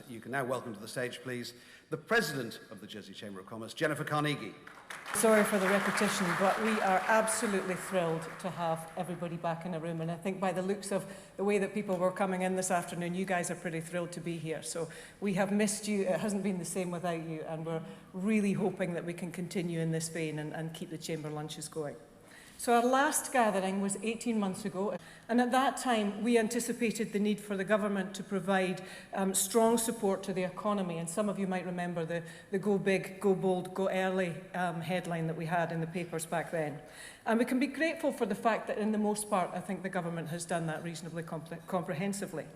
You can now welcome to the stage, please, the President of the Jersey Chamber of Commerce, Jennifer Carnegie. Sorry for the repetition, but we are absolutely thrilled to have everybody back in a room. And I think by the looks of the way that people were coming in this afternoon, you guys are pretty thrilled to be here. So we have missed you. It hasn't been the same without you. And we're really hoping that we can continue in this vein and keep the chamber lunches going. So our last gathering was 18 months ago, and at that time we anticipated the need for the government to provide strong support to the economy, and some of you might remember the Go Big, Go Bold, Go Early headline that we had in the papers back then. And we can be grateful for the fact that in the most part I think the government has done that reasonably comprehensively.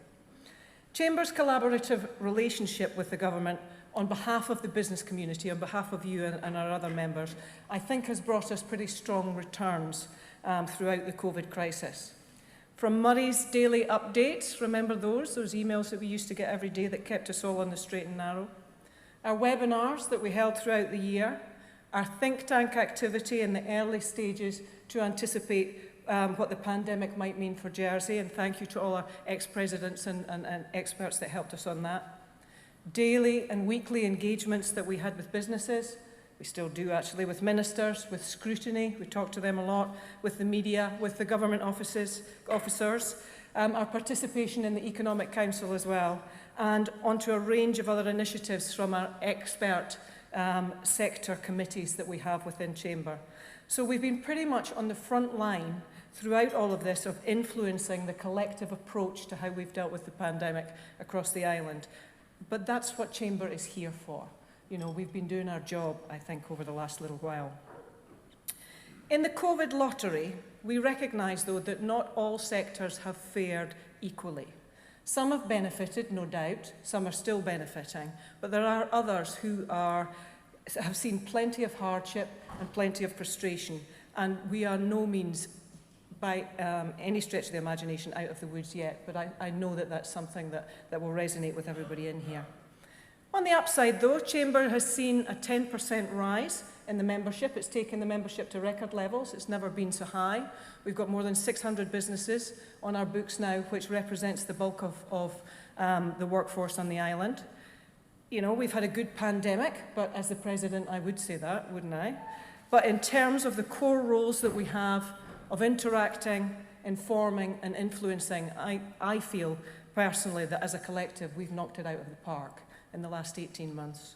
Chamber's collaborative relationship with the government on behalf of the business community, on behalf of you and our other members, I think has brought us pretty strong returns throughout the COVID crisis. From Murray's daily updates, remember those emails that we used to get every day that kept us all on the straight and narrow. Our webinars that we held throughout the year, our think tank activity in the early stages to anticipate what the pandemic might mean for Jersey, and thank you to all our ex-presidents and experts that helped us on that. Daily and weekly engagements that we had with businesses, we still do actually, with ministers, with scrutiny, we talk to them a lot, with the media, with the government officers, our participation in the Economic Council as well, and onto a range of other initiatives from our expert sector committees that we have within Chamber. So we've been pretty much on the front line throughout all of this of influencing the collective approach to how we've dealt with the pandemic across the island. But that's what Chamber is here for. You know, we've been doing our job, I think, over the last little while. In the COVID lottery, we recognise, though, that not all sectors have fared equally. Some have benefited, no doubt. Some are still benefiting. But there are others who have seen plenty of hardship and plenty of frustration. And we are no means, by any stretch of the imagination, out of the woods yet, but I know that that's something that will resonate with everybody in here. On the upside, though, Chamber has seen a 10% rise in the membership. It's taken the membership to record levels. It's never been so high. We've got more than 600 businesses on our books now, which represents the bulk of the workforce on the island. You know, we've had a good pandemic, but as the President, I would say that, wouldn't I? But in terms of the core roles that we have of interacting, informing and influencing, I feel personally that as a collective we've knocked it out of the park in the last 18 months.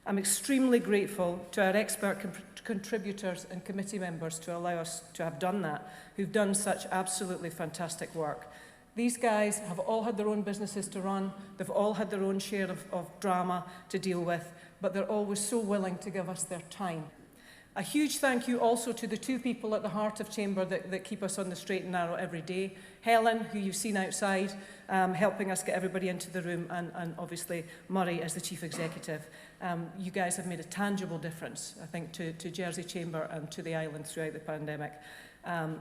I'm extremely grateful to our expert contributors and committee members to allow us to have done that, who've done such absolutely fantastic work. These guys have all had their own businesses to run, they've all had their own share of drama to deal with, but they're always so willing to give us their time. A huge thank you also to the two people at the heart of Chamber that keep us on the straight and narrow every day. Helen, who you've seen outside, helping us get everybody into the room, and obviously Murray as the Chief Executive. You guys have made a tangible difference, I think, to Jersey Chamber and to the island throughout the pandemic.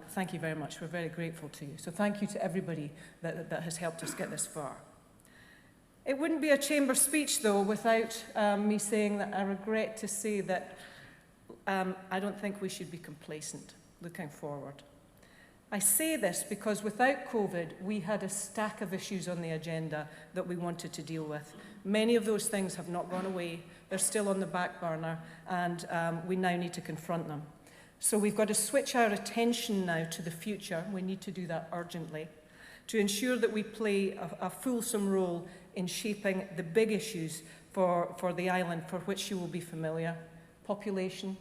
Thank you very much. We're very grateful to you. So thank you to everybody that has helped us get this far. It wouldn't be a Chamber speech, though, without me saying that I regret to say that I don't think we should be complacent looking forward. I say this because without COVID, we had a stack of issues on the agenda that we wanted to deal with. Many of those things have not gone away. They're still on the back burner, and we now need to confront them. So we've got to switch our attention now to the future. We need to do that urgently to ensure that we play a fulsome role in shaping the big issues for the island, for which you will be familiar: population,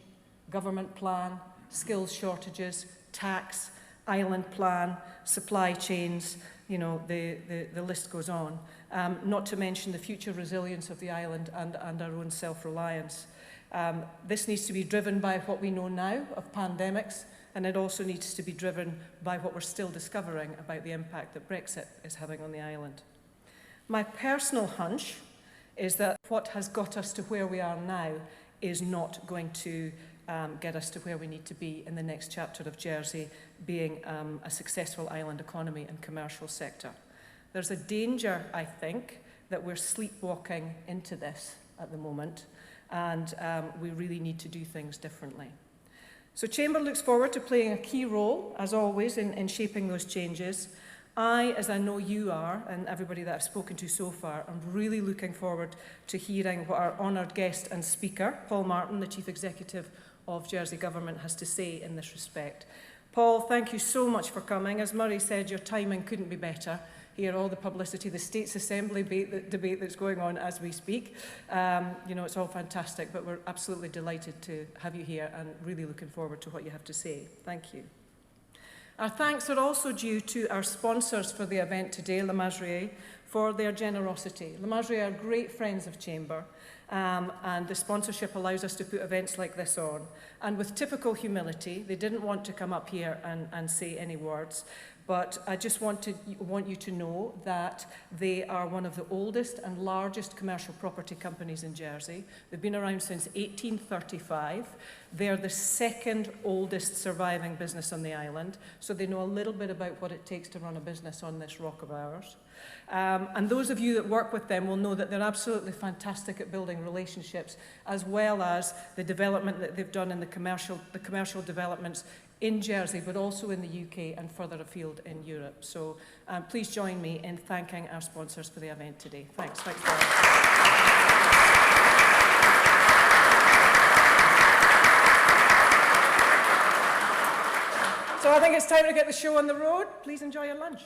government plan, skills shortages, tax, island plan, supply chains, you know, the list goes on. Not to mention the future resilience of the island and our own self-reliance. This needs to be driven by what we know now of pandemics, and it also needs to be driven by what we're still discovering about the impact that Brexit is having on the island. My personal hunch is that what has got us to where we are now is not going to get us to where we need to be in the next chapter of Jersey being a successful island economy and commercial sector. There's a danger, I think, that we're sleepwalking into this at the moment, and we really need to do things differently. So Chamber looks forward to playing a key role, as always, in shaping those changes. I, as I know you are, and everybody that I've spoken to so far, I'm really looking forward to hearing what our honoured guest and speaker, Paul Martin, the Chief Executive of Jersey Government, has to say in this respect. Paul, thank you so much for coming. As Murray said, your timing couldn't be better. Hear all the publicity, the States Assembly debate that's going on as we speak. You know, it's all fantastic, but we're absolutely delighted to have you here and really looking forward to what you have to say. Thank you. Our thanks are also due to our sponsors for the event today, Le Masrier, for their generosity. Le Masrier are great friends of Chamber, and the sponsorship allows us to put events like this on. And with typical humility, they didn't want to come up here and say any words, but I just want you to know that they are one of the oldest and largest commercial property companies in Jersey. They've been around since 1835. They're the second oldest surviving business on the island, so they know a little bit about what it takes to run a business on this rock of ours. And those of you that work with them will know that they're absolutely fantastic at building relationships, as well as the development that they've done in the commercial developments in Jersey, but also in the UK and further afield in Europe. So please join me in thanking our sponsors for the event today. Thanks. Thanks very much. So I think it's time to get the show on the road. Please enjoy your lunch.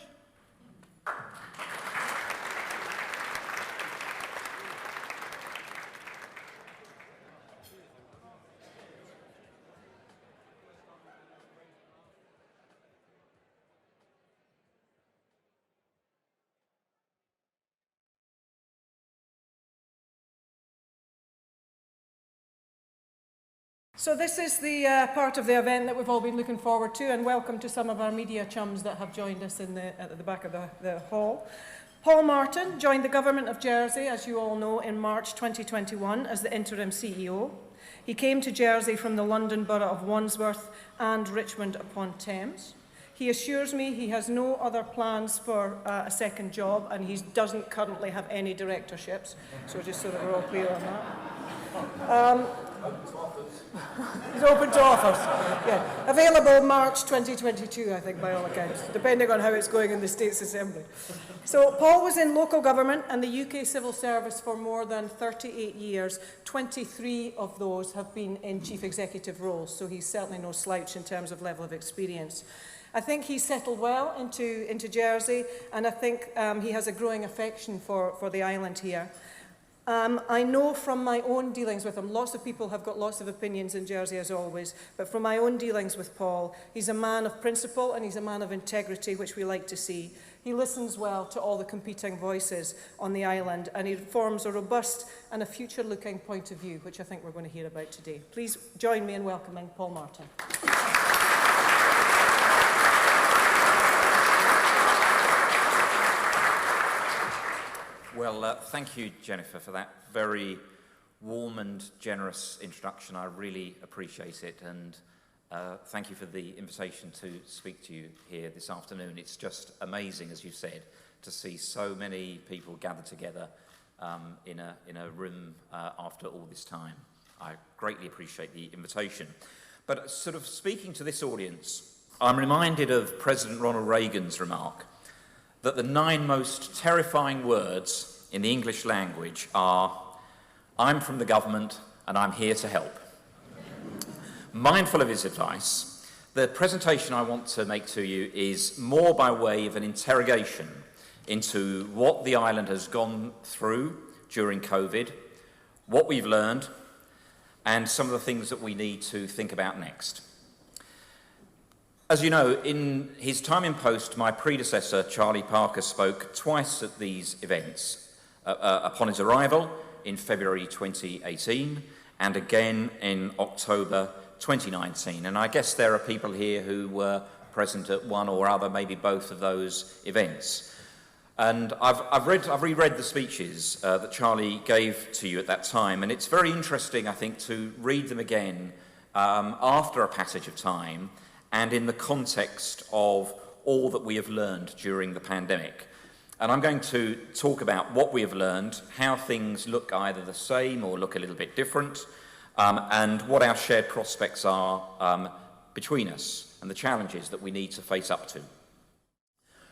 So this is the part of the event that we've all been looking forward to, and welcome to some of our media chums that have joined us at the back of the hall. Paul Martin joined the Government of Jersey, as you all know, in March 2021 as the interim CEO. He came to Jersey from the London Borough of Wandsworth and Richmond upon Thames. He assures me he has no other plans for a second job, and he doesn't currently have any directorships, so just so that we're all clear on that. He's open to offers. Yeah. Available March 2022, I think, by all accounts, depending on how it's going in the States Assembly. So Paul was in local government and the UK civil service for more than 38 years. 23 of those have been in chief executive roles, so he's certainly no slouch in terms of level of experience. I think he's settled well into Jersey, and I think he has a growing affection for the island here. I know from my own dealings with him, lots of people have got lots of opinions in Jersey as always, but from my own dealings with Paul, he's a man of principle and he's a man of integrity, which we like to see. He listens well to all the competing voices on the island, and he forms a robust and a future-looking point of view, which I think we're going to hear about today. Please join me in welcoming Paul Martin. Well, thank you, Jennifer, for that very warm and generous introduction. I really appreciate it, and thank you for the invitation to speak to you here this afternoon. It's just amazing, as you said, to see so many people gathered together in a room after all this time. I greatly appreciate the invitation. But sort of speaking to this audience, I'm reminded of President Ronald Reagan's remark that the 9 most terrifying words in the English language are, "I'm from the government and I'm here to help." Mindful of his advice, the presentation I want to make to you is more by way of an interrogation into what the island has gone through during COVID, what we've learned, and some of the things that we need to think about next. As you know, in his time in post, my predecessor, Charlie Parker, spoke twice at these events, upon his arrival in February 2018 and again in October 2019. And I guess there are people here who were present at one or other, maybe both of those events. And I've reread the speeches that Charlie gave to you at that time, and it's very interesting, I think, to read them again after a passage of time, and in the context of all that we have learned during the pandemic. And I'm going to talk about what we have learned, how things look either the same or look a little bit different, and what our shared prospects are between us and the challenges that we need to face up to.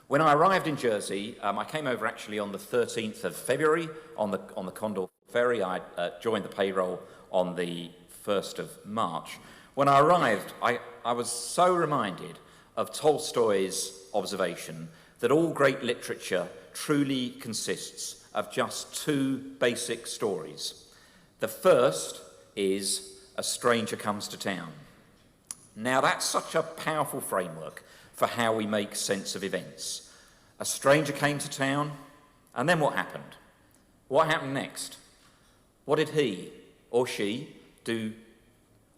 When I arrived in Jersey, I came over actually on the 13th of February on the Condor ferry. I joined the payroll on the 1st of March. When I arrived, I was so reminded of Tolstoy's observation that all great literature truly consists of just two basic stories. The first is A Stranger Comes to Town. Now that's such a powerful framework for how we make sense of events. A stranger came to town, and then what happened? What happened next? What did he or she do?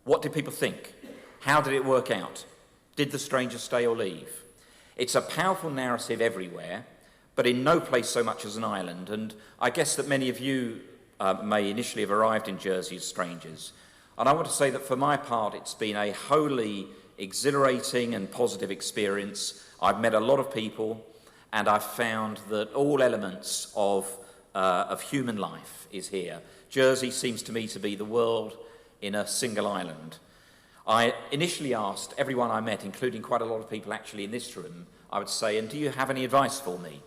What did people think? How did it work out? Did the stranger stay or leave? It's a powerful narrative everywhere, but in no place so much as an island. And I guess that many of you may initially have arrived in Jersey as strangers. And I want to say that for my part, it's been a wholly exhilarating and positive experience. I've met a lot of people, and I've found that all elements of human life is here. Jersey seems to me to be the world in a single island. I initially asked everyone I met, including quite a lot of people actually in this room, I would say, and do you have any advice for me?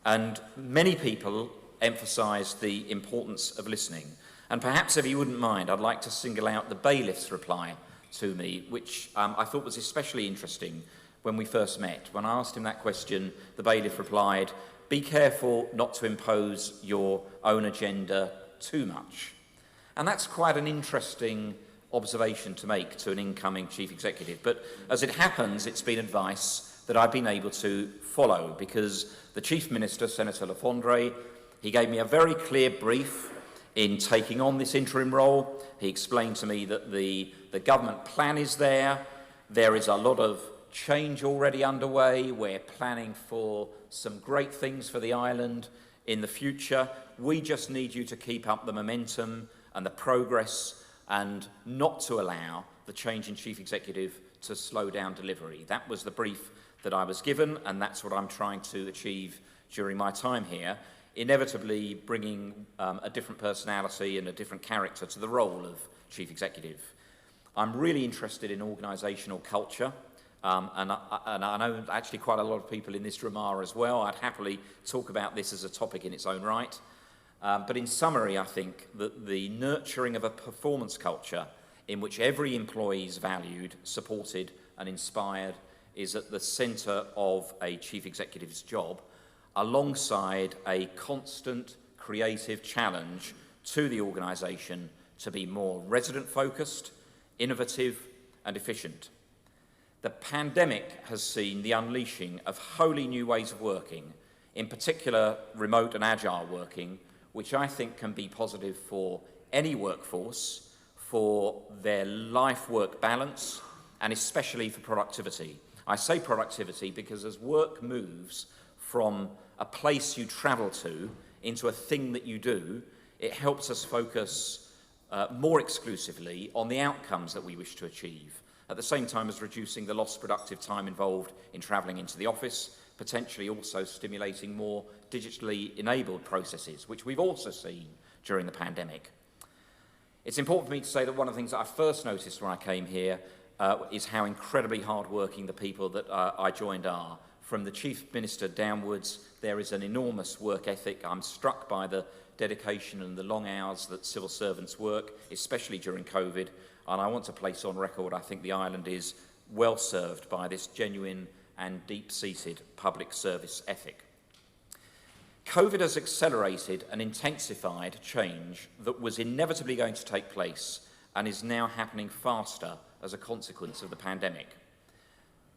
And many people emphasised the importance of listening. And perhaps, if you wouldn't mind, I'd like to single out the bailiff's reply to me, which I thought was especially interesting when we first met. When I asked him that question, the bailiff replied, "Be careful not to impose your own agenda too much." And that's quite an interesting observation to make to an incoming chief executive. But as it happens, it's been advice that I've been able to follow, because the Chief Minister, Senator Le Fondre, he gave me a very clear brief in taking on this interim role. He explained to me that the government plan is there. There is a lot of change already underway. We're planning for some great things for the island in the future. We just need you to keep up the momentum and the progress and not to allow the change in chief executive to slow down delivery. That was the brief that I was given, and that's what I'm trying to achieve during my time here, inevitably bringing a different personality and a different character to the role of chief executive. I'm really interested in organisational culture, and I know actually quite a lot of people in this room are as well. I'd happily talk about this as a topic in its own right. But in summary, I think that the nurturing of a performance culture in which every employee is valued, supported and inspired is at the centre of a chief executive's job, alongside a constant creative challenge to the organisation to be more resident-focused, innovative and efficient. The pandemic has seen the unleashing of wholly new ways of working, in particular remote and agile working, which I think can be positive for any workforce, for their life-work balance, and especially for productivity. I say productivity because as work moves from a place you travel to into a thing that you do, it helps us focus more exclusively on the outcomes that we wish to achieve, at the same time as reducing the lost productive time involved in travelling into the office, potentially also stimulating more digitally enabled processes, which we've also seen during the pandemic. It's important for me to say that one of the things that I first noticed when I came here is how incredibly hardworking the people that I joined are. From the Chief Minister downwards, there is an enormous work ethic. I'm struck by the dedication and the long hours that civil servants work, especially during COVID. And I want to place on record, I think the island is well served by this genuine and deep-seated public service ethic. COVID has accelerated and intensified change that was inevitably going to take place and is now happening faster as a consequence of the pandemic.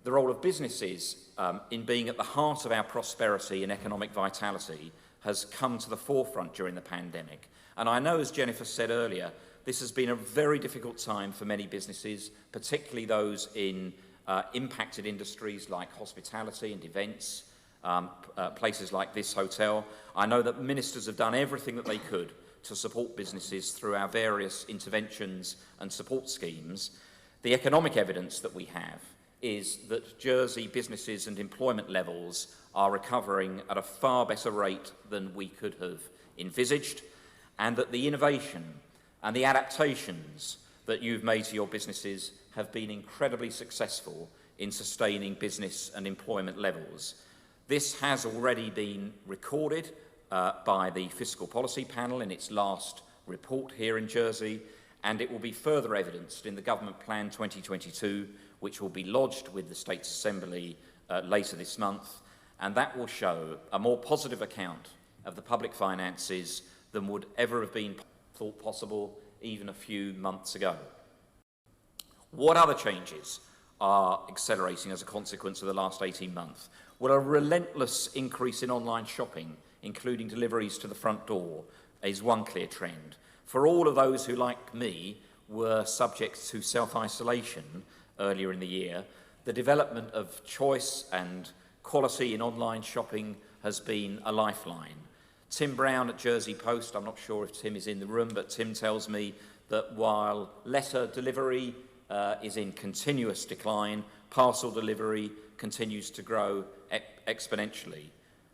The role of businesses in being at the heart of our prosperity and economic vitality has come to the forefront during the pandemic. And I know, as Jennifer said earlier, this has been a very difficult time for many businesses, particularly those in impacted industries like hospitality and events, places like this hotel. I know that ministers have done everything that they could to support businesses through our various interventions and support schemes. The economic evidence that we have is that Jersey businesses and employment levels are recovering at a far better rate than we could have envisaged, and that the innovation and the adaptations that you've made to your businesses have been incredibly successful in sustaining business and employment levels. This has already been recorded by the Fiscal Policy Panel in its last report here in Jersey, and it will be further evidenced in the Government Plan 2022, which will be lodged with the States Assembly later this month, and that will show a more positive account of the public finances than would ever have been thought possible even a few months ago. What other changes are accelerating as a consequence of the last 18 months? Well, a relentless increase in online shopping, including deliveries to the front door, is one clear trend. For all of those who, like me, were subject to self-isolation earlier in the year, the development of choice and quality in online shopping has been a lifeline. Tim Brown at Jersey Post, I'm not sure if Tim is in the room, but Tim tells me that while letter delivery is in continuous decline, parcel delivery continues to grow exponentially.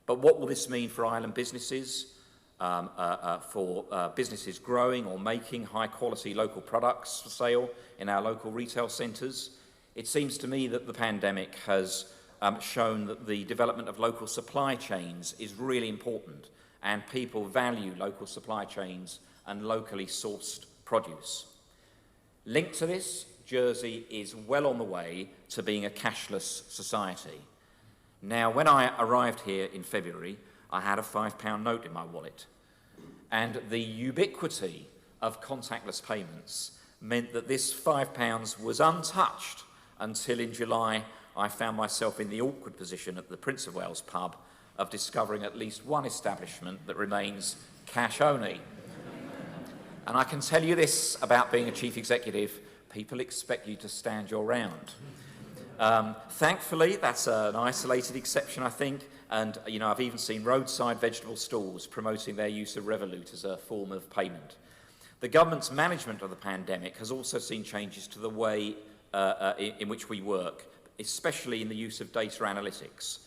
But what will this mean for island businesses? For businesses growing or making high-quality local products for sale in our local retail centres? It seems to me that the pandemic has shown that the development of local supply chains is really important, and people value local supply chains and locally sourced produce. Linked to this, Jersey is well on the way to being a cashless society. Now, when I arrived here in February, I had a £5 note in my wallet, and the ubiquity of contactless payments meant that this £5 was untouched until in July I found myself in the awkward position at the Prince of Wales pub of discovering at least one establishment that remains cash only. And I can tell you this about being a chief executive: people expect you to stand your ground. Thankfully, that's an isolated exception, I think, and I've even seen roadside vegetable stalls promoting their use of Revolut as a form of payment. The government's management of the pandemic has also seen changes to the way in which we work, especially in the use of data analytics.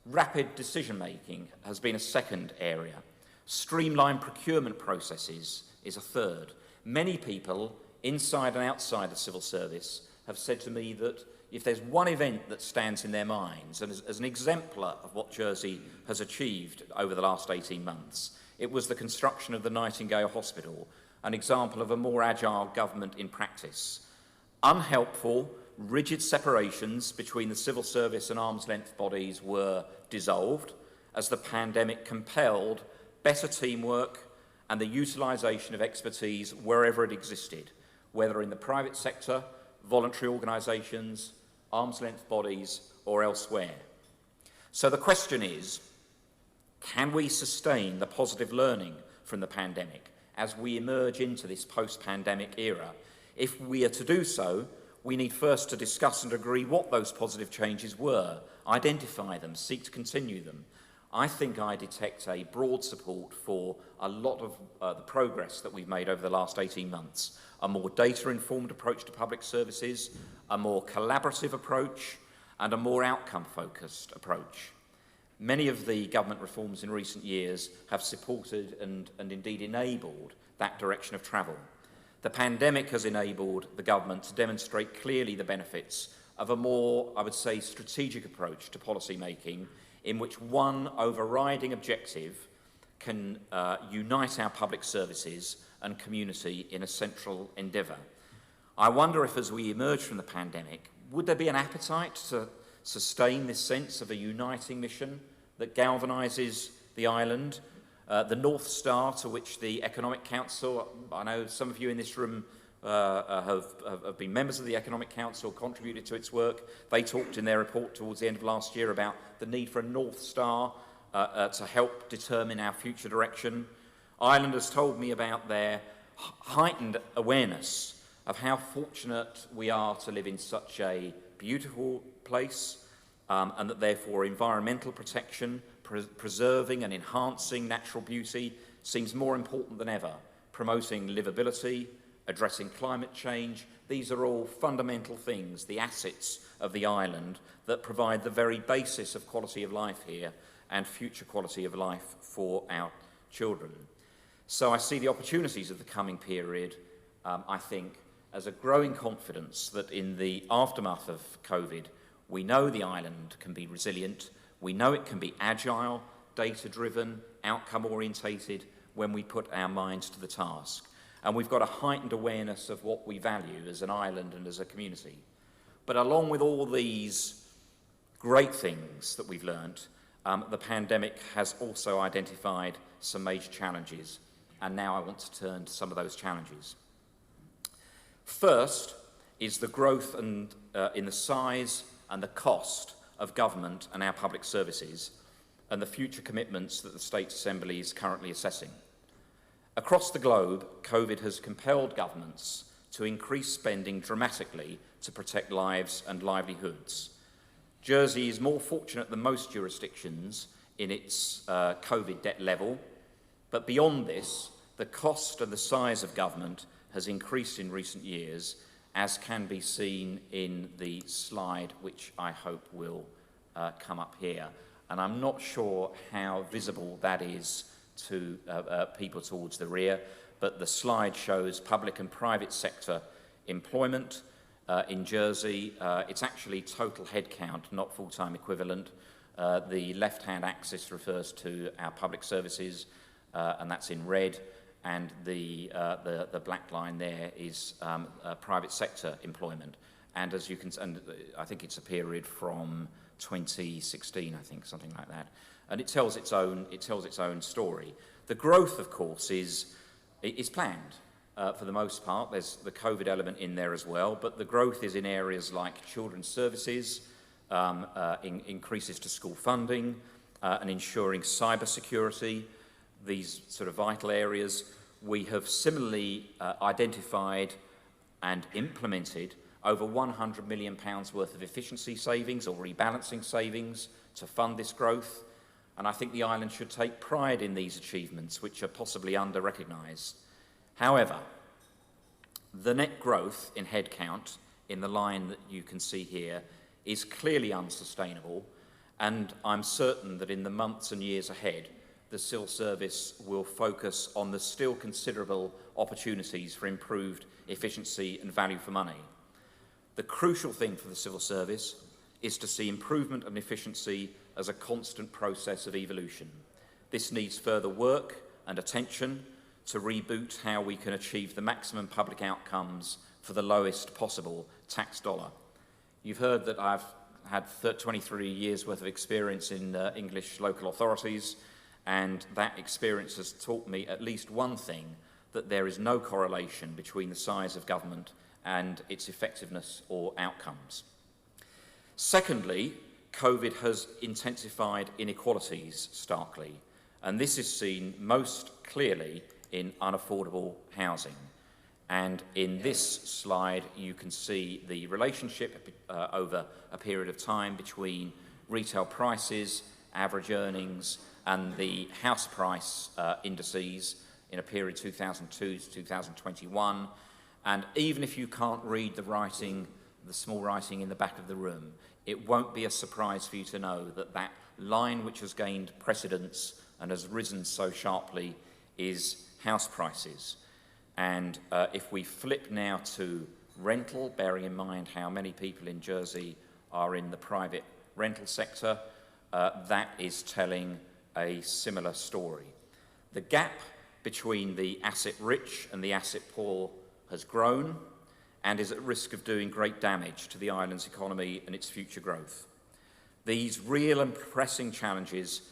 Rapid decision-making has been a second area. Streamlined procurement processes is a third. Many people, inside and outside the civil service, have said to me that if there's one event that stands in their minds, and as an exemplar of what Jersey has achieved over the last 18 months, it was the construction of the Nightingale Hospital, an example of a more agile government in practice. Unhelpful, rigid separations between the civil service and arm's-length bodies were dissolved as the pandemic compelled better teamwork and the utilisation of expertise wherever it existed, whether in the private sector, voluntary organisations, arm's-length bodies, or elsewhere. So the question is, can we sustain the positive learning from the pandemic as we emerge into this post-pandemic era? If we are to do so, we need first to discuss and agree what those positive changes were, identify them, seek to continue them. I think I detect a broad support for a lot of the progress that we've made over the last 18 months. A more data-informed approach to public services, a more collaborative approach, and a more outcome-focused approach. Many of the government reforms in recent years have supported and indeed enabled that direction of travel. The pandemic has enabled the government to demonstrate clearly the benefits of a more, I would say, strategic approach to policy making, in which one overriding objective can unite our public services and community in a central endeavour. I wonder if, as we emerge from the pandemic, would there be an appetite to sustain this sense of a uniting mission that galvanises the island? The North Star, to which the Economic Council, I know some of you in this room have been members of the Economic Council, contributed to its work. They talked in their report towards the end of last year about the need for a North Star to help determine our future direction. Islanders told me about their heightened awareness of how fortunate we are to live in such a beautiful place, and that therefore environmental protection, preserving and enhancing natural beauty seems more important than ever. Promoting livability, addressing climate change, these are all fundamental things, the assets of the island that provide the very basis of quality of life here and future quality of life for our children. So I see the opportunities of the coming period, I think, as a growing confidence that in the aftermath of COVID, we know the island can be resilient, We know it can be agile, data-driven, outcome-orientated when we put our minds to the task. And we've got a heightened awareness of what we value as an island and as a community. But along with all these great things that we've learnt, the pandemic has also identified some major challenges. And now I want to turn to some of those challenges. First is the growth in the size and the cost of government and our public services, and the future commitments that the State Assembly is currently assessing. Across the globe, COVID has compelled governments to increase spending dramatically to protect lives and livelihoods. Jersey is more fortunate than most jurisdictions in its COVID debt level, but beyond this, the cost and the size of government has increased in recent years, as can be seen in the slide, which I hope will come up here. And I'm not sure how visible that is to people towards the rear, but the slide shows public and private sector employment in Jersey. It's actually total headcount, not full-time equivalent. The left-hand axis refers to our public services, and that's in red. And the black line there is private sector employment. And as you can, and I think it's a period from 2016, I think, something like that. And it tells its own story. The growth, of course, is planned for the most part. There's the COVID element in there as well, but the growth is in areas like children's services, increases to school funding, and ensuring cybersecurity. These sort of vital areas. We have similarly identified and implemented over £100 million worth of efficiency savings or rebalancing savings to fund this growth. And I think the island should take pride in these achievements, which are possibly under-recognised. However, the net growth in headcount in the line that you can see here is clearly unsustainable, and I'm certain that in the months and years ahead, the Civil Service will focus on the still considerable opportunities for improved efficiency and value for money. The crucial thing for the Civil Service is to see improvement and efficiency as a constant process of evolution. This needs further work and attention to reboot how we can achieve the maximum public outcomes for the lowest possible tax dollar. You've heard that I've had 23 years worth of experience in English local authorities, and that experience has taught me at least one thing, that there is no correlation between the size of government and its effectiveness or outcomes. Secondly, COVID has intensified inequalities starkly, and this is seen most clearly in unaffordable housing. And in this slide, you can see the relationship over a period of time between retail prices, average earnings, and the house price indices in a period 2002 to 2021. And even if you can't read the writing, the small writing in the back of the room, it won't be a surprise for you to know that that line which has gained precedence and has risen so sharply is house prices. And if we flip now to rental, bearing in mind how many people in Jersey are in the private rental sector, that is telling a similar story. The gap between the asset-rich and the asset-poor has grown and is at risk of doing great damage to the island's economy and its future growth. These real and pressing challenges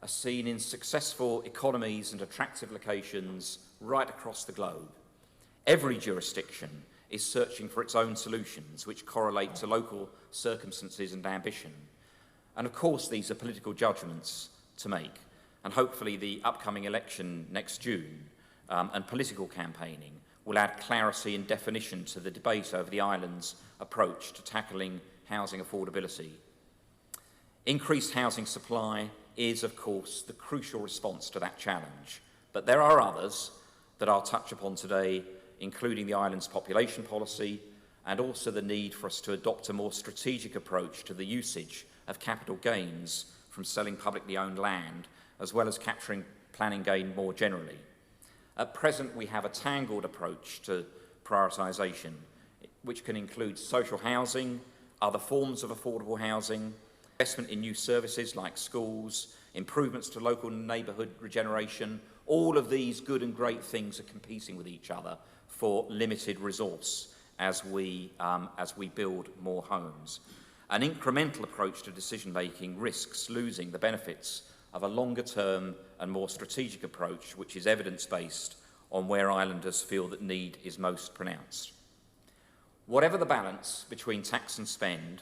are seen in successful economies and attractive locations right across the globe. Every jurisdiction is searching for its own solutions, which correlate to local circumstances and ambition. And of course, these are political judgments to make, and hopefully the upcoming election next June and political campaigning will add clarity and definition to the debate over the island's approach to tackling housing affordability. Increased housing supply is, of course, the crucial response to that challenge, but there are others that I'll touch upon today, including the island's population policy and also the need for us to adopt a more strategic approach to the usage of capital gains from selling publicly owned land, as well as capturing planning gain more generally. At present, we have a tangled approach to prioritisation, which can include social housing, other forms of affordable housing, investment in new services like schools, improvements to local neighbourhood regeneration. All of these good and great things are competing with each other for limited resource as we build more homes. An incremental approach to decision-making risks losing the benefits of a longer-term and more strategic approach, which is evidence-based on where islanders feel that need is most pronounced. Whatever the balance between tax and spend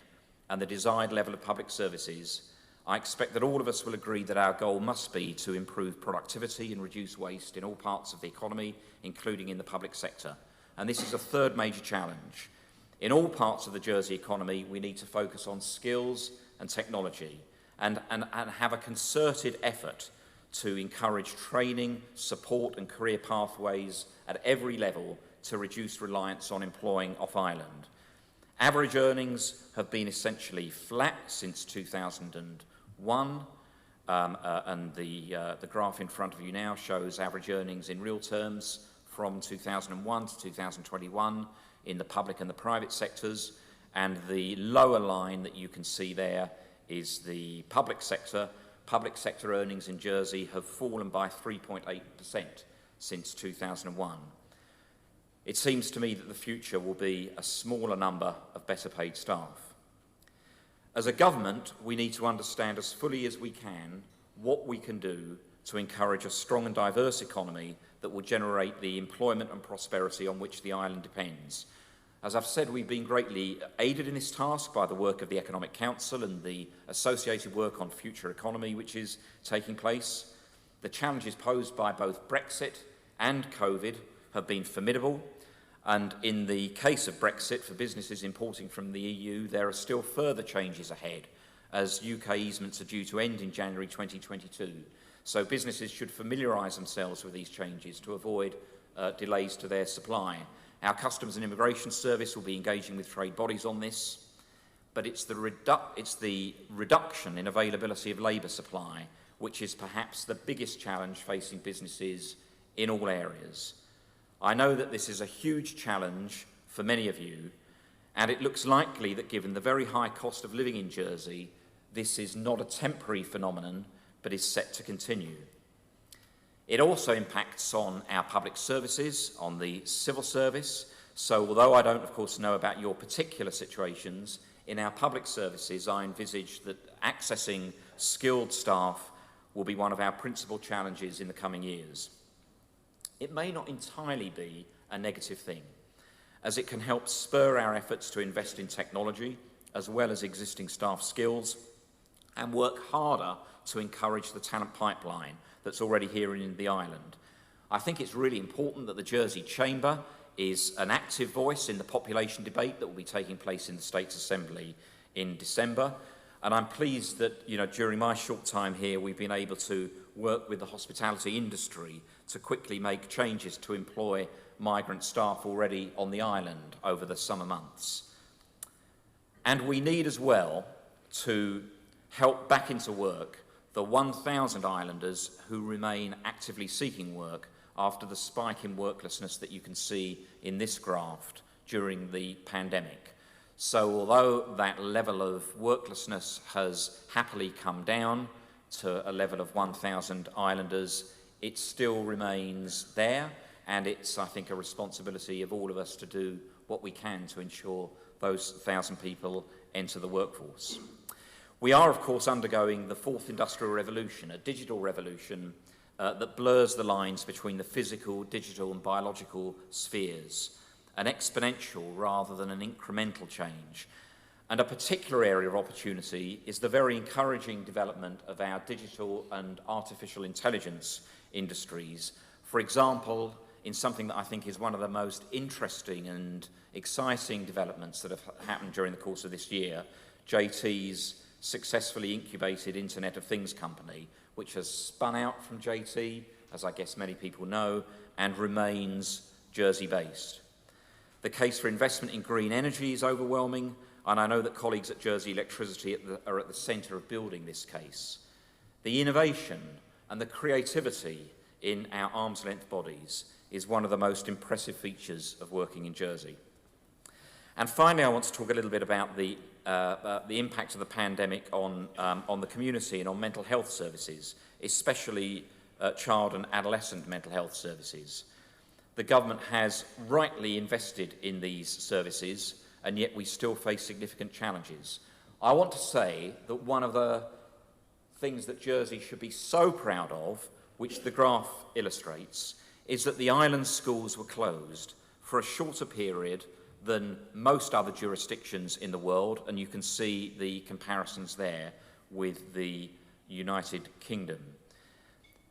and the desired level of public services, I expect that all of us will agree that our goal must be to improve productivity and reduce waste in all parts of the economy, including in the public sector. And this is a third major challenge. In all parts of the Jersey economy, we need to focus on skills and technology and have a concerted effort to encourage training, support and career pathways at every level to reduce reliance on employing off-island. Average earnings have been essentially flat since 2001, and the graph in front of you now shows average earnings in real terms from 2001 to 2021 in the public and the private sectors, and the lower line that you can see there is the public sector. Public sector earnings in Jersey have fallen by 3.8% since 2001. It seems to me that the future will be a smaller number of better paid staff. As a government, we need to understand as fully as we can what we can do to encourage a strong and diverse economy that will generate the employment and prosperity on which the island depends. As I've said, we've been greatly aided in this task by the work of the Economic Council and the associated work on future economy which is taking place. The challenges posed by both Brexit and COVID have been formidable, and in the case of Brexit, for businesses importing from the EU, there are still further changes ahead, as UK easements are due to end in January 2022. So businesses should familiarise themselves with these changes to avoid delays to their supply. Our Customs and Immigration Service will be engaging with trade bodies on this, but it's the reduction in availability of labour supply which is perhaps the biggest challenge facing businesses in all areas. I know that this is a huge challenge for many of you, and it looks likely that given the very high cost of living in Jersey, this is not a temporary phenomenon, but is set to continue. It also impacts on our public services, on the civil service. So although I don't, of course, know about your particular situations, in our public services, I envisage that accessing skilled staff will be one of our principal challenges in the coming years. It may not entirely be a negative thing, as it can help spur our efforts to invest in technology, as well as existing staff skills, and work harder to encourage the talent pipeline that's already here in the island. I think it's really important that the Jersey Chamber is an active voice in the population debate that will be taking place in the States Assembly in December. And I'm pleased that, during my short time here, we've been able to work with the hospitality industry to quickly make changes to employ migrant staff already on the island over the summer months. And we need as well to help back into work the 1,000 islanders who remain actively seeking work after the spike in worklessness that you can see in this graph during the pandemic. So although that level of worklessness has happily come down to a level of 1,000 islanders, it still remains there, and it's, I think, a responsibility of all of us to do what we can to ensure those 1,000 people enter the workforce. We are, of course, undergoing the fourth industrial revolution, a digital revolution that blurs the lines between the physical, digital and biological spheres, an exponential rather than an incremental change. And a particular area of opportunity is the very encouraging development of our digital and artificial intelligence industries. For example, in something that I think is one of the most interesting and exciting developments that have happened during the course of this year, JT's successfully incubated Internet of Things company, which has spun out from JT, as I guess many people know, and remains Jersey-based. The case for investment in green energy is overwhelming, and I know that colleagues at Jersey Electricity are at the centre of building this case. The innovation and the creativity in our arm's-length bodies is one of the most impressive features of working in Jersey. And finally, I want to talk a little bit about the impact of the pandemic on the community and on mental health services, especially child and adolescent mental health services. The government has rightly invested in these services, and yet we still face significant challenges. I want to say that one of the things that Jersey should be so proud of, which the graph illustrates, is that the island schools were closed for a shorter period than most other jurisdictions in the world, and you can see the comparisons there with the United Kingdom.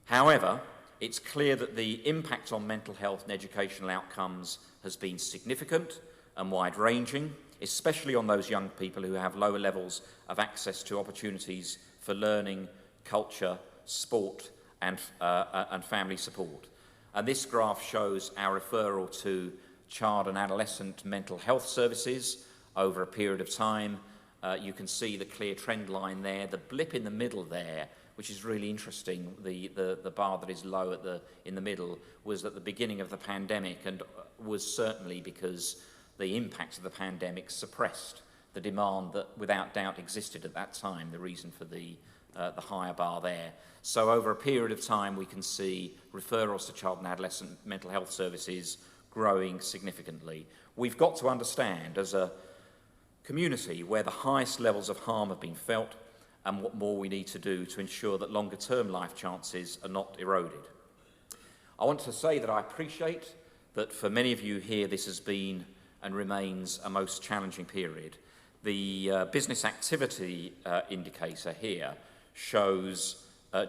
However, it's clear that the impact on mental health and educational outcomes has been significant and wide-ranging, especially on those young people who have lower levels of access to opportunities for learning, culture, sport, and family support. And this graph shows our referral to child and adolescent mental health services over a period of time. You can see the clear trend line there. The blip in the middle there, which is really interesting, the bar that is low in the middle, was at the beginning of the pandemic, and was certainly because the impact of the pandemic suppressed the demand that without doubt existed at that time, the reason for the higher bar there. So over a period of time, we can see referrals to child and adolescent mental health services growing significantly. We've got to understand, as a community, where the highest levels of harm have been felt and what more we need to do to ensure that longer-term life chances are not eroded. I want to say that I appreciate that for many of you here, this has been and remains a most challenging period. The business activity indicator here shows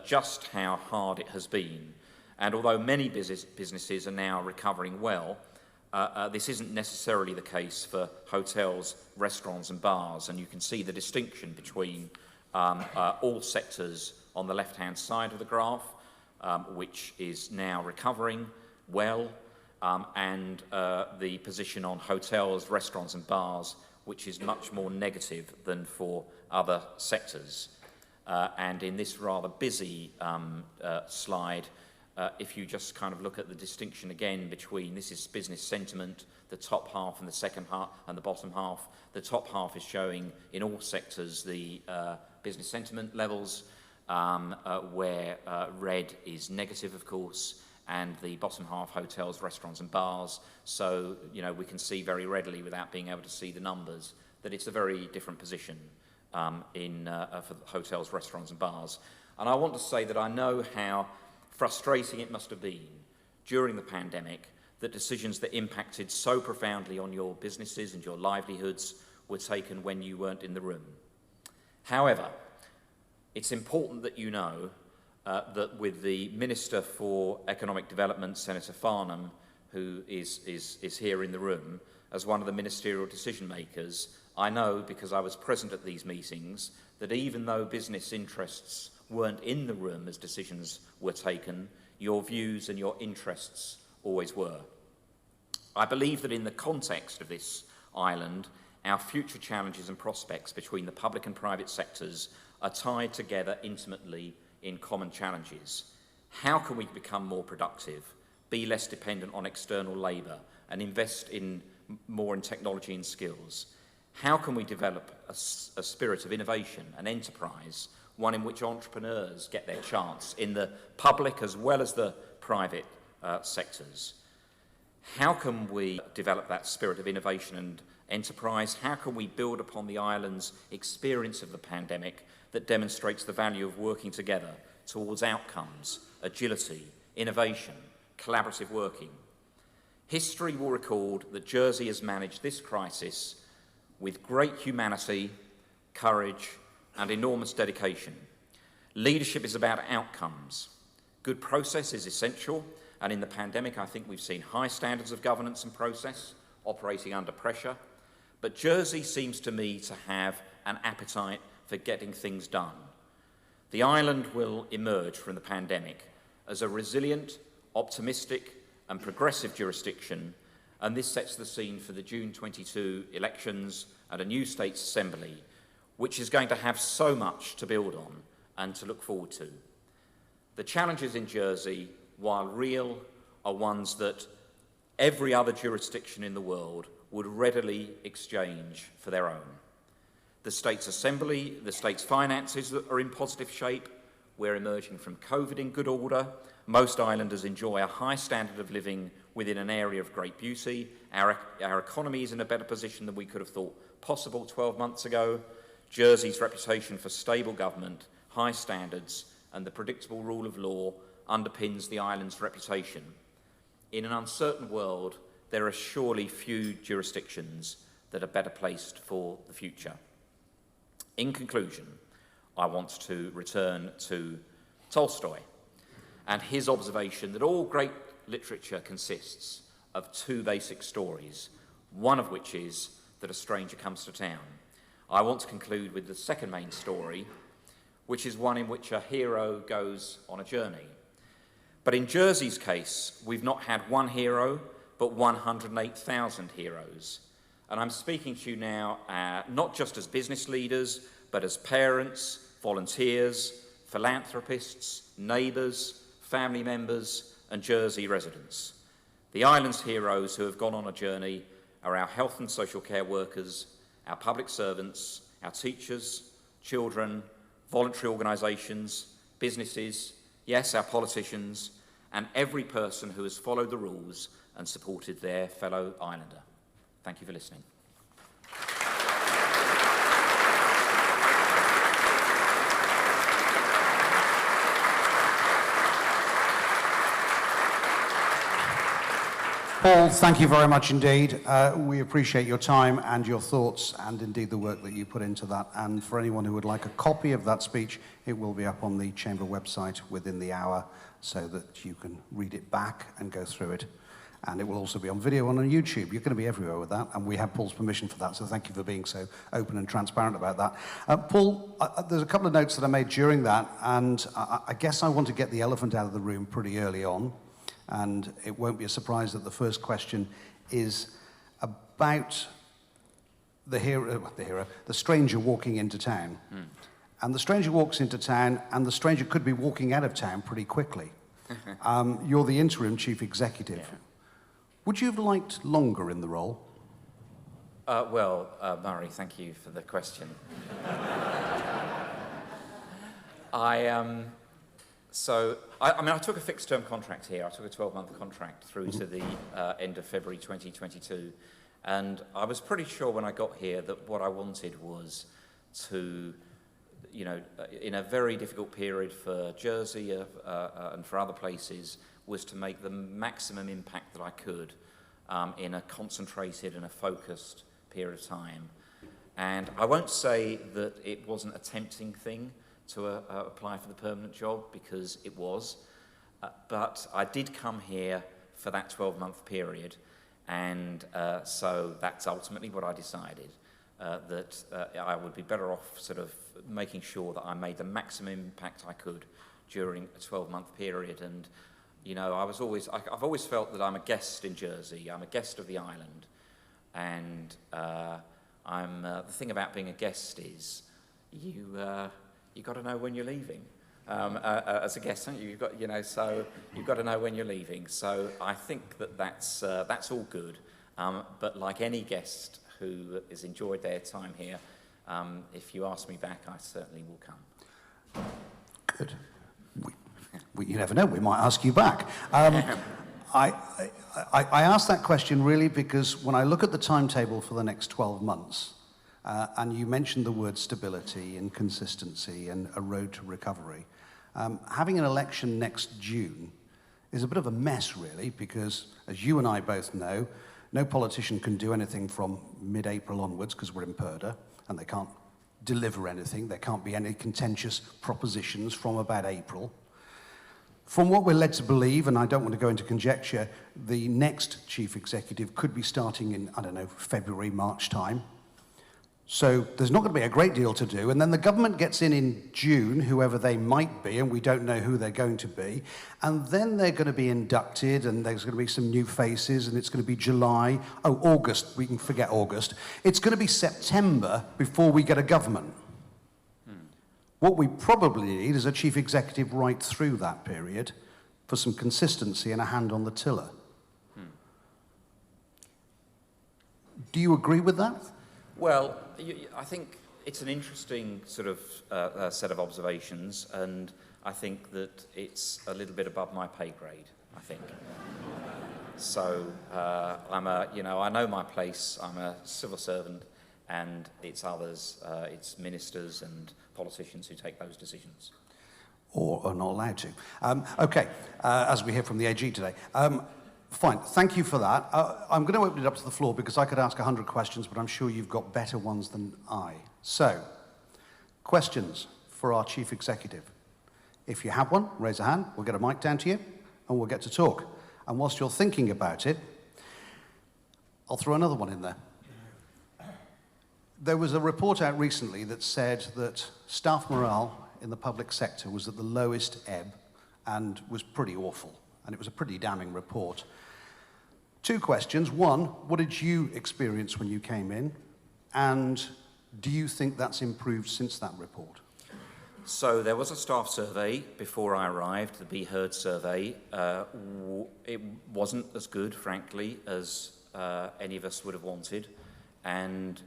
just how hard it has been. And although many businesses are now recovering well, this isn't necessarily the case for hotels, restaurants and bars. And you can see the distinction between all sectors on the left-hand side of the graph, which is now recovering well, and the position on hotels, restaurants and bars, which is much more negative than for other sectors. And in this rather busy slide, if you just kind of look at the distinction again between, this is business sentiment, the top half and the second half and the bottom half. The top half is showing in all sectors the business sentiment levels, where red is negative, of course, and the bottom half, hotels, restaurants and bars. So, you know, we can see very readily, without being able to see the numbers, that it's a very different position for hotels, restaurants and bars. And I want to say that I know how frustrating it must have been during the pandemic that decisions that impacted so profoundly on your businesses and your livelihoods were taken when you weren't in the room. However, it's important that you know that with the Minister for Economic Development, Senator Farnham, who is here in the room, as one of the ministerial decision makers, I know, because I was present at these meetings, that even though business interests weren't in the room as decisions were taken, your views and your interests always were. I believe that in the context of this island, our future challenges and prospects between the public and private sectors are tied together intimately in common challenges. How can we become more productive, be less dependent on external labour, and invest more in technology and skills? How can we develop a spirit of innovation and enterprise, one in which entrepreneurs get their chance in the public as well as the private sectors? How can we develop that spirit of innovation and enterprise? How can we build upon the island's experience of the pandemic that demonstrates the value of working together towards outcomes, agility, innovation, collaborative working? History will record that Jersey has managed this crisis with great humanity, courage, and enormous dedication. Leadership is about outcomes. Good process is essential, and in the pandemic, I think we've seen high standards of governance and process operating under pressure. But Jersey seems to me to have an appetite for getting things done. The island will emerge from the pandemic as a resilient, optimistic, and progressive jurisdiction, and this sets the scene for the June 22 elections and a new States Assembly, which is going to have so much to build on and to look forward to. The challenges in Jersey, while real, are ones that every other jurisdiction in the world would readily exchange for their own. The State's Assembly, the State's finances are in positive shape. We're emerging from COVID in good order. Most islanders enjoy a high standard of living within an area of great beauty. Our economy is in a better position than we could have thought possible 12 months ago. Jersey's reputation for stable government, high standards, and the predictable rule of law underpins the island's reputation. In an uncertain world, there are surely few jurisdictions that are better placed for the future. In conclusion, I want to return to Tolstoy and his observation that all great literature consists of two basic stories, one of which is that a stranger comes to town. I want to conclude with the second main story, which is one in which a hero goes on a journey. But in Jersey's case, we've not had one hero, but 108,000 heroes. And I'm speaking to you now not just as business leaders, but as parents, volunteers, philanthropists, neighbours, family members, and Jersey residents. The island's heroes who have gone on a journey are our health and social care workers, our public servants, our teachers, children, voluntary organisations, businesses, yes, our politicians, and every person who has followed the rules and supported their fellow islander. Thank you for listening. Paul, thank you very much indeed. We appreciate your time and your thoughts and indeed the work that you put into that. And for anyone who would like a copy of that speech, it will be up on the Chamber website within the hour so that you can read it back and go through it. And it will also be on video on YouTube. You're going to be everywhere with that, and we have Paul's permission for that, so thank you for being so open and transparent about that. Paul, there's a couple of notes that I made during that, and I guess I want to get the elephant out of the room pretty early on. And it won't be a surprise that the first question is about the stranger walking into town. And the stranger walks into town, and the stranger could be walking out of town pretty quickly. You're the interim chief executive. Yeah. Would you have liked longer in the role? Murray, thank you for the question. I took a fixed-term contract here. I took a 12-month contract through to the end of February 2022. And I was pretty sure when I got here that what I wanted was to, in a very difficult period for Jersey and for other places, was to make the maximum impact that I could in a concentrated and a focused period of time. And I won't say that it wasn't a tempting thing to apply for the permanent job, because it was. But I did come here for that 12-month period, and so that's ultimately what I decided, that I would be better off sort of making sure that I made the maximum impact I could during a 12-month period. And, I've always felt that I'm a guest in Jersey. I'm a guest of the island. And the thing about being a guest is you've got to know when you're leaving. As a guest, haven't you? So you've got to know when you're leaving. So I think that's all good. But like any guest who has enjoyed their time here, if you ask me back, I certainly will come. Good. You never know, we might ask you back. I asked that question really because when I look at the timetable for the next 12 months, and you mentioned the word stability and consistency and a road to recovery, having an election next June is a bit of a mess, really, because, as you and I both know, no politician can do anything from mid-April onwards because we're in purdah, and they can't deliver anything. There can't be any contentious propositions from about April. From what we're led to believe, and I don't want to go into conjecture, the next chief executive could be starting in, February, March time. So there's not going to be a great deal to do. And then the government gets in June, whoever they might be, and we don't know who they're going to be. And then they're going to be inducted, and there's going to be some new faces, and it's going to be July. Oh, August. We can forget August. It's going to be September before we get a government. What we probably need is a chief executive right through that period for some consistency and a hand on the tiller. Do you agree with that? Well, I think it's an interesting sort of set of observations, and I think that it's a little bit above my pay grade, I think. So I know my place. I'm a civil servant, and it's others, it's ministers and politicians who take those decisions. Or are not allowed to. Okay, as we hear from the AG today. Fine, thank you for that. I'm going to open it up to the floor because I could ask 100 questions, but I'm sure you've got better ones than I. So, questions for our Chief Executive. If you have one, raise a hand, we'll get a mic down to you, and we'll get to talk. And whilst you're thinking about it, I'll throw another one in there. There was a report out recently that said that staff morale in the public sector was at the lowest ebb and was pretty awful. And it was a pretty damning report. 2 questions. One, what did you experience when you came in? And do you think that's improved since that report? So there was a staff survey before I arrived, the Be Heard survey. It wasn't as good, frankly, as any of us would have wanted. And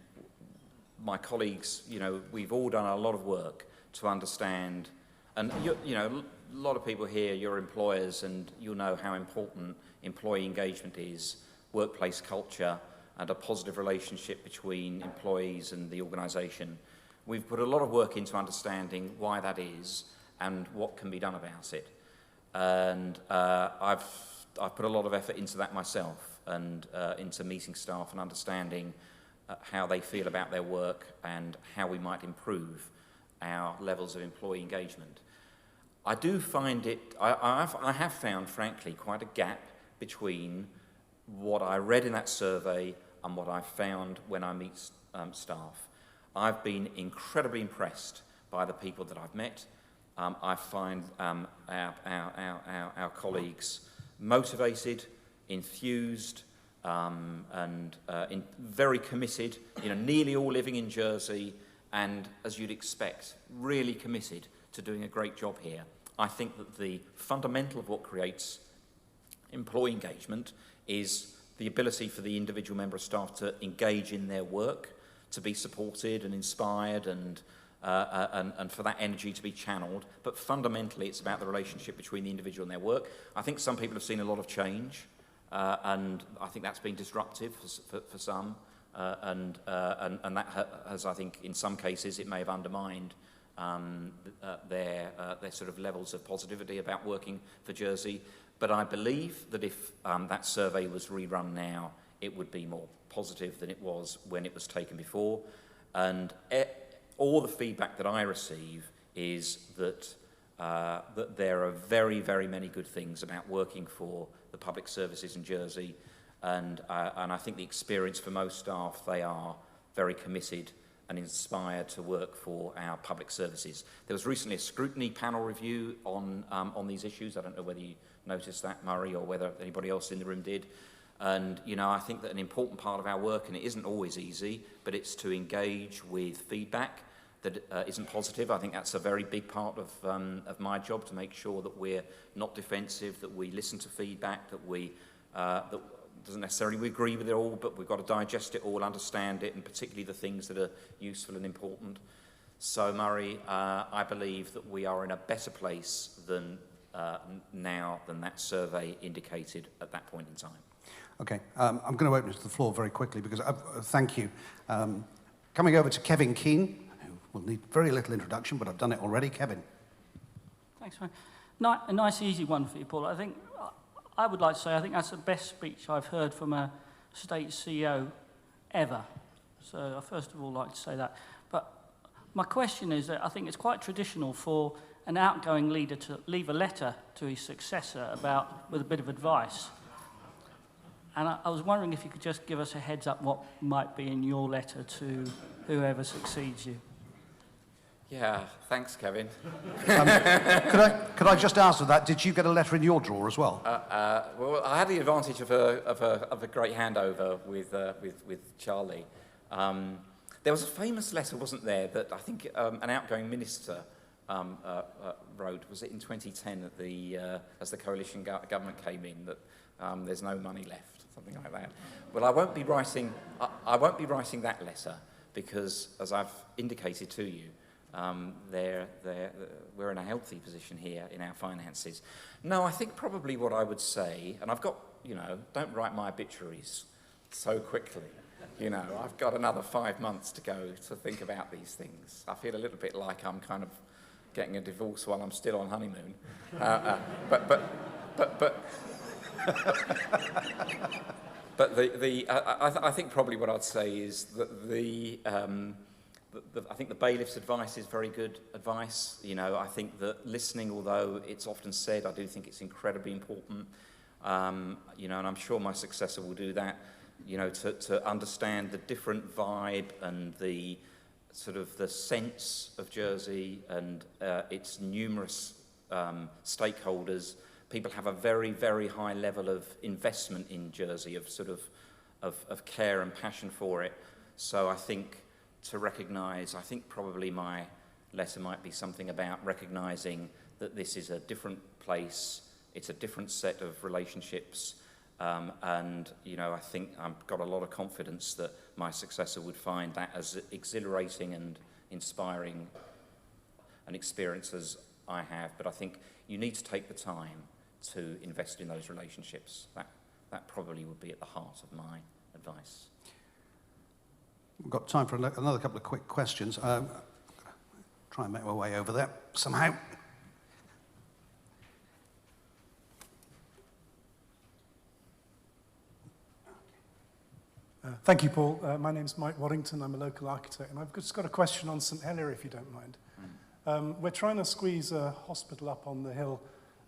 my colleagues, we've all done a lot of work to understand, and a lot of people here, you're employers, and you'll know how important employee engagement is, workplace culture, and a positive relationship between employees and the organisation. We've put a lot of work into understanding why that is and what can be done about it. And I've put a lot of effort into that myself, and into meeting staff and understanding how they feel about their work and how we might improve our levels of employee engagement. I do find it, I have found, frankly, quite a gap between what I read in that survey and what I found when I meet staff. I've been incredibly impressed by the people that I've met. I find our colleagues motivated, enthused, and very committed, nearly all living in Jersey, and, as you'd expect, really committed to doing a great job here. I think that the fundamental of what creates employee engagement is the ability for the individual member of staff to engage in their work, to be supported and inspired, and for that energy to be channeled. But fundamentally, it's about the relationship between the individual and their work. I think some people have seen a lot of change, and I think that's been disruptive for some. And that has, I think, in some cases, it may have undermined their sort of levels of positivity about working for Jersey. But I believe that if that survey was rerun now, it would be more positive than it was when it was taken before. And all the feedback that I receive is that that there are very, very many good things about working for the public services in Jersey. And I think the experience for most staff, they are very committed and inspired to work for our public services. There was recently a scrutiny panel review on these issues. I don't know whether you noticed that, Murray, or whether anybody else in the room did. And, I think that an important part of our work, and it isn't always easy, but it's to engage with feedback that isn't positive. I think that's a very big part of my job, to make sure that we're not defensive, that we listen to feedback, that we that doesn't necessarily we agree with it all, but we've got to digest it all, understand it, and particularly the things that are useful and important. So, Murray, I believe that we are in a better place than now than that survey indicated at that point in time. Okay, I'm going to open it to the floor very quickly because thank you. Coming over to Kevin Keane, who will need very little introduction, but I've done it already. Kevin. Thanks, man. A nice, easy one for you, Paul. I would like to say I think that's the best speech I've heard from a state CEO ever. So I first of all like to say that. But my question is that I think it's quite traditional for an outgoing leader to leave a letter to his successor with a bit of advice. And I was wondering if you could just give us a heads up what might be in your letter to whoever succeeds you. Yeah, thanks, Kevin. Could I just ask that? Did you get a letter in your drawer as well? Well, I had the advantage of a great handover with Charlie. There was a famous letter, wasn't there, that I think an outgoing minister wrote. Was it in 2010 as the coalition government came in, that there's no money left, something like that. Well, I won't be writing that letter, because, as I've indicated to you, we're in a healthy position here in our finances. No, I think probably what I would say, and I've got, don't write my obituaries so quickly. I've got another 5 months to go to think about these things. I feel a little bit like I'm kind of getting a divorce while I'm still on honeymoon. But I think probably what I'd say is that I think the bailiff's advice is very good advice. I think that listening, although it's often said, I do think it's incredibly important. And I'm sure my successor will do that. To understand the different vibe and the sort of the sense of Jersey and its numerous stakeholders. People have a very, very high level of investment in Jersey, of care and passion for it. So I think to recognise, I think probably my letter might be something about recognising that this is a different place, it's a different set of relationships, and I think I've got a lot of confidence that my successor would find that as exhilarating and inspiring an experience as I have. But I think you need to take the time to invest in those relationships. That probably would be at the heart of my advice. We've got time for another couple of quick questions. Try and make my way over there somehow. Thank you, Paul. My name's Mike Waddington. I'm a local architect, and I've just got a question on St Helier, if you don't mind. We're trying to squeeze a hospital up on the hill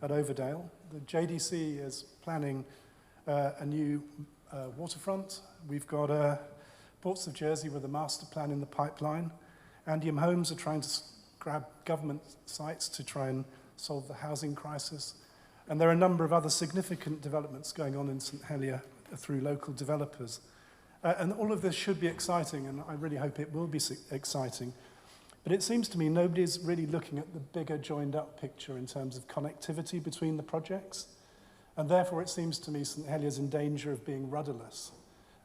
at Overdale. The JDC is planning a new waterfront. We've got Ports of Jersey with a master plan in the pipeline. Andium Homes are trying to grab government sites to try and solve the housing crisis. And there are a number of other significant developments going on in St Helier through local developers. And all of this should be exciting, and I really hope it will be exciting. But it seems to me nobody's really looking at the bigger joined-up picture in terms of connectivity between the projects. And therefore, it seems to me St Helier's in danger of being rudderless.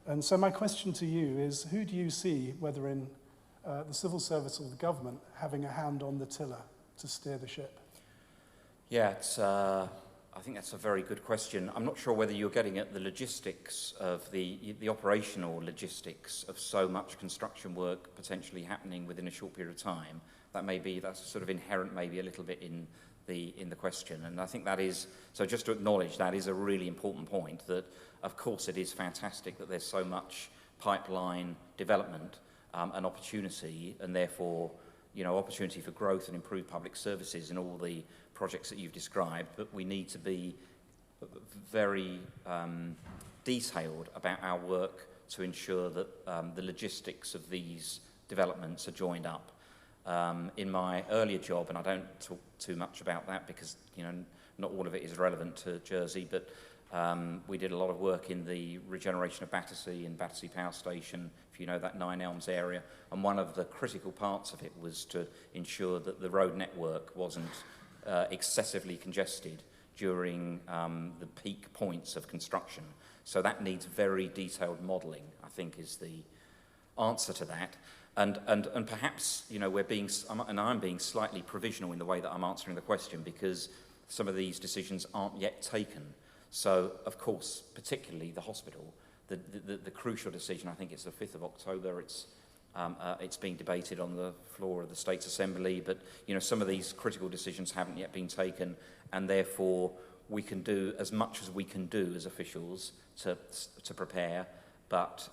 And so my question to you is, who do you see, whether in the civil service or the government, having a hand on the tiller to steer the ship? Yeah, I think that's a very good question. I'm not sure whether you're getting at the logistics of the operational logistics of so much construction work potentially happening within a short period of time. That's sort of inherent maybe a little bit in the question. And I think that is, so just to acknowledge that is a really important point, that of course it is fantastic that there's so much pipeline development and opportunity, and therefore opportunity for growth and improved public services in all the projects that you've described, but we need to be very detailed about our work to ensure that the logistics of these developments are joined up. In my earlier job, and I don't talk too much about that because not all of it is relevant to Jersey, but we did a lot of work in the regeneration of Battersea and Battersea Power Station, if you know that Nine Elms area, and one of the critical parts of it was to ensure that the road network wasn't excessively congested during the peak points of construction. So that needs very detailed modelling, I think, is the answer to that. And perhaps I'm being slightly provisional in the way that I'm answering the question, because some of these decisions aren't yet taken. So, of course, particularly the hospital, the crucial decision, I think it's the 5th of October, it's being debated on the floor of the States Assembly, but some of these critical decisions haven't yet been taken, and therefore we can do as much as we can do as officials to prepare, but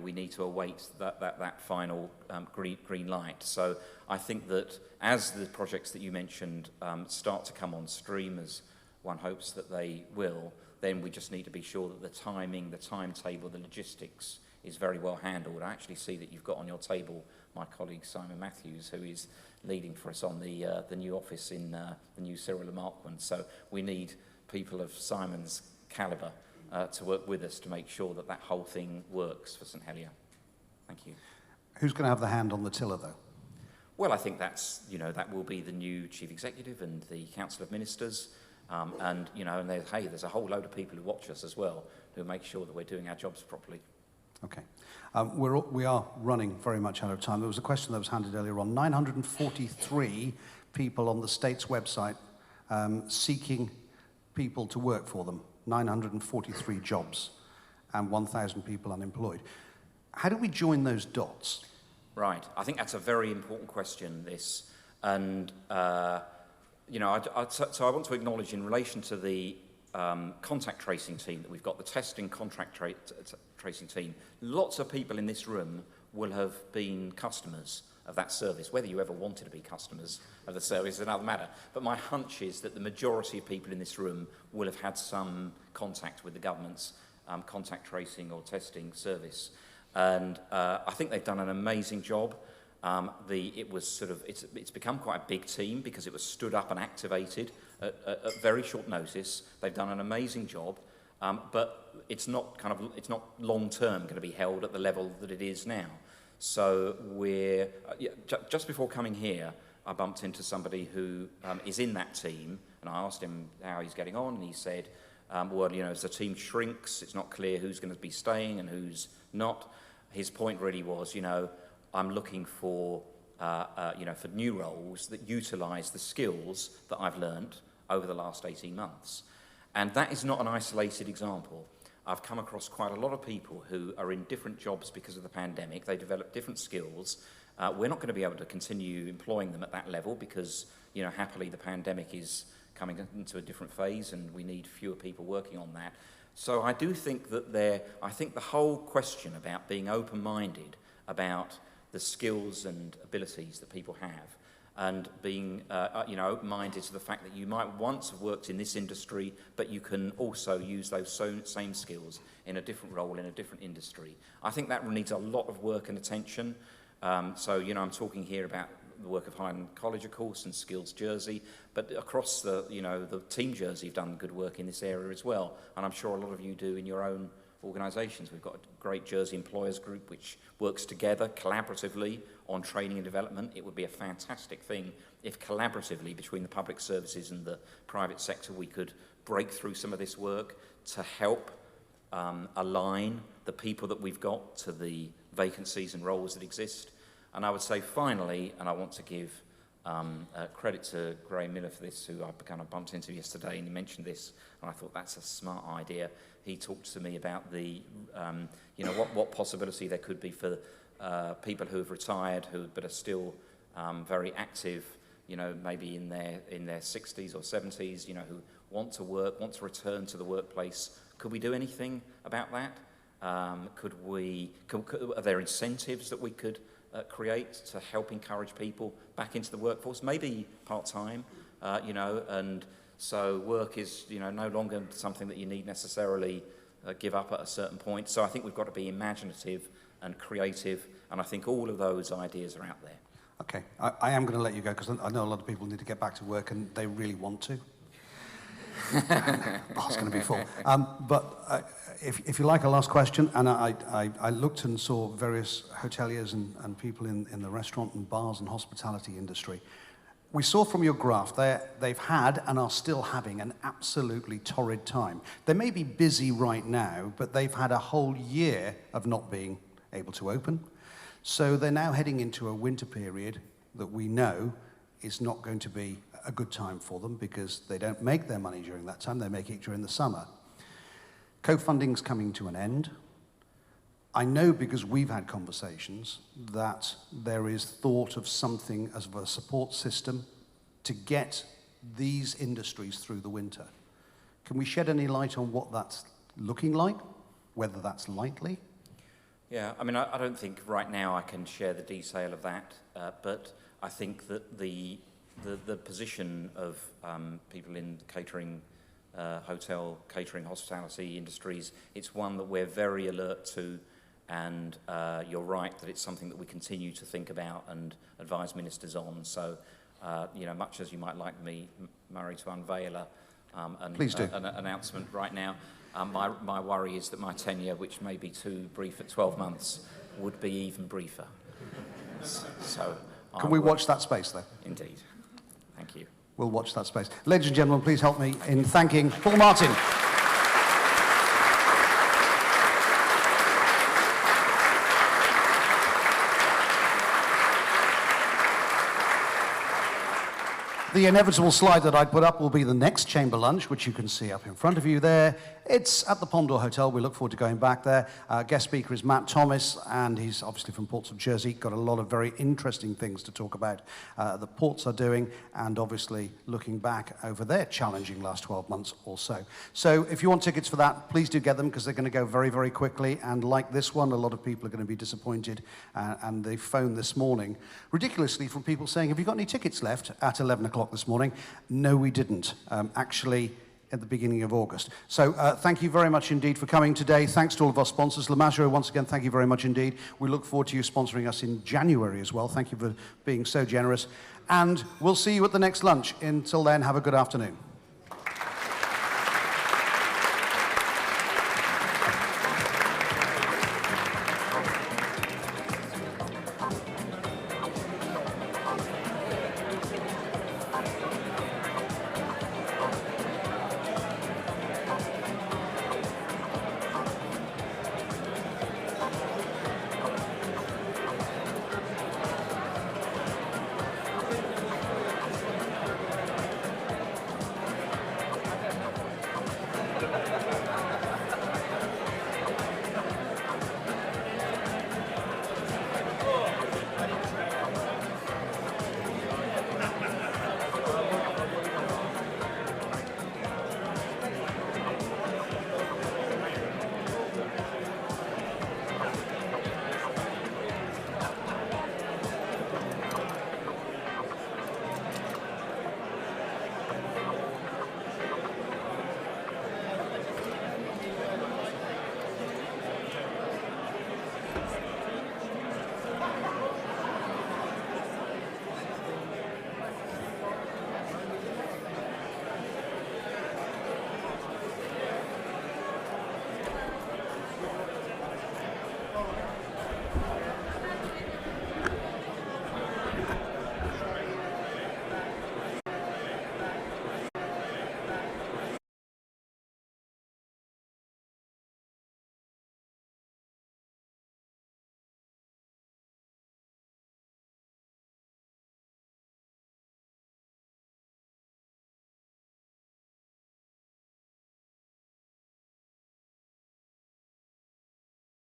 we need to await that final green light. So I think that as the projects that you mentioned start to come on stream, as one hopes that they will, then we just need to be sure that the timing, the timetable, the logistics is very well handled. I actually see that you've got on your table my colleague Simon Matthews, who is leading for us on the new office in the new Cyril and Marquand. So we need people of Simon's calibre to work with us to make sure that that whole thing works for St Helier. Thank you. Who's going to have the hand on the tiller, though? Well, I think that's, that will be the new Chief Executive and the Council of Ministers. And there's a whole load of people who watch us as well, who make sure that we're doing our jobs properly. Okay. We are running very much out of time. There was a question that was handed earlier on. 943 people on the state's website seeking people to work for them. 943 jobs and 1,000 people unemployed. How do we join those dots? Right. I think that's a very important question, this. And, so I want to acknowledge in relation to the contact tracing team that we've got, the testing contact tracing team, lots of people in this room will have been customers of that service. Whether you ever wanted to be customers of the service is another matter. But my hunch is that the majority of people in this room will have had some contact with the government's contact tracing or testing service. And I think they've done an amazing job. It's become quite a big team because it was stood up and activated at very short notice. They've done an amazing job, but it's not long term going to be held at the level that it is now. So just before coming here, I bumped into somebody who is in that team, and I asked him how he's getting on, and he said, as the team shrinks, it's not clear who's going to be staying and who's not. His point really was, I'm looking for new roles that utilise the skills that I've learnt over the last 18 months. And that is not an isolated example. I've come across quite a lot of people who are in different jobs because of the pandemic. They develop different skills. We're not going to be able to continue employing them at that level because, happily the pandemic is coming into a different phase and we need fewer people working on that. So I do think that I think the whole question about being open-minded about the skills and abilities that people have and being open-minded to the fact that you might once have worked in this industry, but you can also use those same skills in a different role in a different industry. I think that needs a lot of work and attention. I'm talking here about the work of Highland College, of course, and Skills Jersey, but across the Team Jersey have done good work in this area as well, and I'm sure a lot of you do in your own organisations. We've got a great Jersey Employers Group which works together collaboratively on training and development. It would be a fantastic thing if collaboratively between the public services and the private sector we could break through some of this work to help align the people that we've got to the vacancies and roles that exist. And I would say finally, and I want to give credit to Graham Miller for this, who I kind of bumped into yesterday, and he mentioned this, and I thought that's a smart idea. He talked to me about the, what possibility there could be for people who have retired, but are still very active, maybe in their 60s or 70s, who want to work, want to return to the workplace. Could we do anything about that? Are there incentives that we could create to help encourage people back into the workforce, maybe part-time, and so work is, no longer something that you need necessarily give up at a certain point. So I think we've got to be imaginative and creative, and I think all of those ideas are out there. Okay, I am going to let you go because I know a lot of people need to get back to work and they really want to. Bar's going to be full. But if you like a last question, and I looked and saw various hoteliers and people in the restaurant and bars and hospitality industry. We saw from your graph they've had and are still having an absolutely torrid time. They may be busy right now, but they've had a whole year of not being able to open. So they're now heading into a winter period that we know is not going to be a good time for them because they don't make their money during that time, they make it during the summer. Co-funding's coming to an end. I know because we've had conversations that there is thought of something as a support system to get these industries through the winter. Can we shed any light on what that's looking like, whether that's likely? Yeah, I mean, I don't think right now I can share the detail of that, but I think that the position of people in catering, hotel, catering, hospitality industries, it's one that we're very alert to, and you're right that it's something that we continue to think about and advise ministers on. So, much as you might like me, Murray, to unveil an announcement right now, my worry is that my tenure, which may be too brief at 12 months, would be even briefer. So, can we watch that space, though? Indeed. Thank you. We'll watch that space. Ladies and gentlemen, please help me in thanking Paul Martin. The inevitable slide that I'd put up will be the next chamber lunch, which you can see up in front of you there. It's at the Pondor Hotel. We look forward to going back there. Guest speaker is Matt Thomas, and he's obviously from Ports of Jersey. Got a lot of very interesting things to talk about the ports are doing, and obviously looking back over their challenging last 12 months or so. So if you want tickets for that, please do get them, because they're going to go very, very quickly. And like this one, a lot of people are going to be disappointed. And they phoned this morning, ridiculously, from people saying, have you got any tickets left at 11 o'clock this morning? No, we didn't. Actually, at the beginning of August. So thank you very much indeed for coming today. Thanks to all of our sponsors. Le Maggio, once again, thank you very much indeed. We look forward to you sponsoring us in January as well. Thank you for being so generous. And we'll see you at the next lunch. Until then, have a good afternoon.